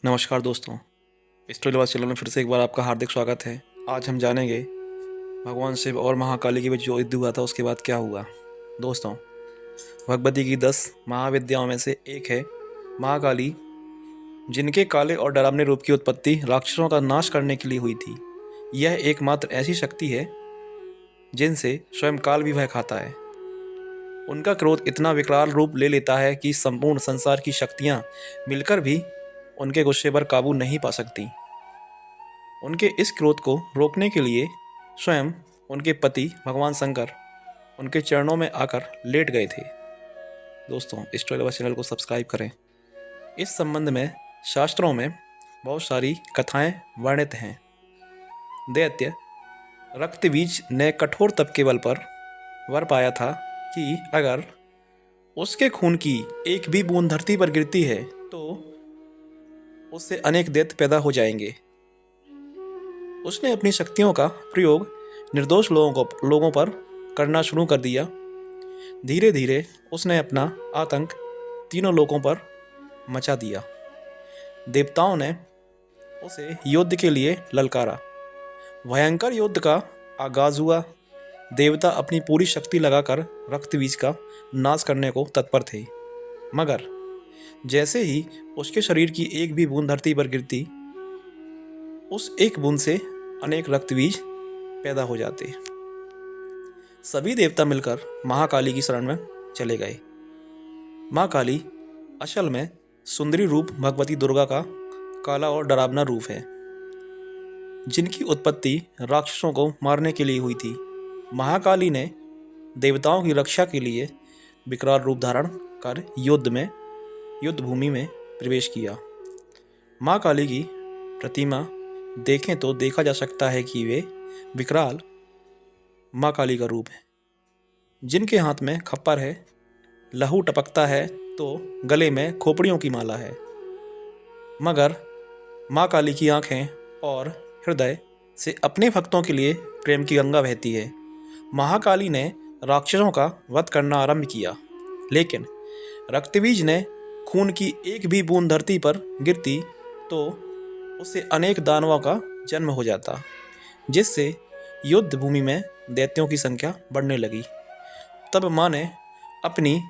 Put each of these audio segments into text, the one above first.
नमस्कार दोस्तों, स्टोरीवाज चैनल में फिर से एक बार आपका हार्दिक स्वागत है। आज हम जानेंगे भगवान शिव और महाकाली के बीच जो युद्ध हुआ था उसके बाद क्या हुआ। दोस्तों, भगवती की 10 महाविद्याओं में से एक है महाकाली, जिनके काले और डरावने रूप की उत्पत्ति राक्षसों का नाश करने के लिए हुई थी। यह एकमात्र ऐसी शक्ति है जिनसे स्वयं काल भी भय खाता है। उनका क्रोध इतना विकराल रूप ले लेता है कि संपूर्ण संसार की शक्तियाँ मिलकर भी उनके गुस्से पर काबू नहीं पा सकती। उनके इस क्रोध को रोकने के लिए स्वयं उनके पति भगवान शंकर उनके चरणों में आकर लेट गए थे। दोस्तों, स्टोरीवाज चैनल को सब्सक्राइब करें। इस संबंध में शास्त्रों में बहुत सारी कथाएं वर्णित हैं। दैत्य रक्तबीज ने कठोर तप के बल पर वर पाया था कि अगर उसके खून की एक भी बूंद धरती पर गिरती है तो उससे अनेक दैत्य पैदा हो जाएंगे। उसने अपनी शक्तियों का प्रयोग निर्दोष लोगों पर करना शुरू कर दिया। धीरे धीरे उसने अपना आतंक तीनों लोगों पर मचा दिया। देवताओं ने उसे युद्ध के लिए ललकारा। भयंकर युद्ध का आगाज हुआ। देवता अपनी पूरी शक्ति लगाकर रक्तबीज का नाश करने को तत्पर थे, मगर जैसे ही उसके शरीर की एक भी बूंद धरती पर गिरती, उस एक बूंद से अनेक रक्तबीज पैदा हो जाते। सभी देवता मिलकर महाकाली की शरण में चले गए। माँ काली असल में सुंदरी रूप भगवती दुर्गा का काला और डरावना रूप है, जिनकी उत्पत्ति राक्षसों को मारने के लिए हुई थी। महाकाली ने देवताओं की रक्षा के लिए विकराल रूप धारण कर युद्ध भूमि में प्रवेश किया। माँ काली की प्रतिमा देखें तो देखा जा सकता है कि वे विकराल माँ काली का रूप है, जिनके हाथ में खप्पर है, लहू टपकता है तो गले में खोपड़ियों की माला है। मगर माँ काली की आंखें और हृदय से अपने भक्तों के लिए प्रेम की गंगा बहती है। महाकाली ने राक्षसों का वध करना आरंभ किया, लेकिन रक्तबीज ने खून की एक भी बूंद धरती पर गिरती तो उससे अनेक दानवों का जन्म हो जाता, जिससे युद्ध भूमि में दैत्यों की संख्या बढ़ने लगी। तब माँ ने अपनी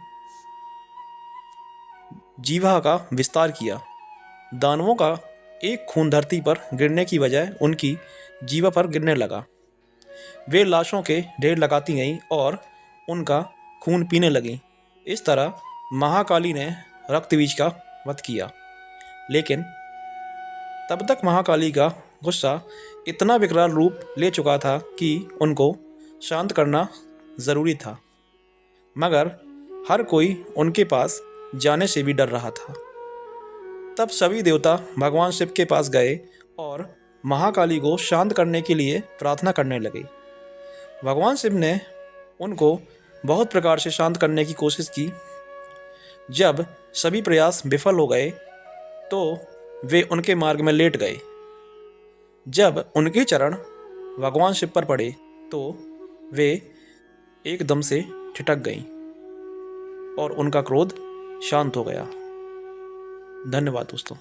जीवा का विस्तार किया। दानवों का एक खून धरती पर गिरने की बजाय उनकी जीवा पर गिरने लगा। वे लाशों के ढेर लगाती गईं और उनका खून पीने लगीं। इस तरह महाकाली ने रक्तबीज का वध किया, लेकिन तब तक महाकाली का गुस्सा इतना विकराल रूप ले चुका था कि उनको शांत करना ज़रूरी था, मगर हर कोई उनके पास जाने से भी डर रहा था। तब सभी देवता भगवान शिव के पास गए और महाकाली को शांत करने के लिए प्रार्थना करने लगे। भगवान शिव ने उनको बहुत प्रकार से शांत करने की कोशिश की। जब सभी प्रयास विफल हो गए तो वे उनके मार्ग में लेट गए। जब उनके चरण भगवान शिव पर पड़े तो वे एकदम से ठिठक गईं और उनका क्रोध शांत हो गया। धन्यवाद दोस्तों।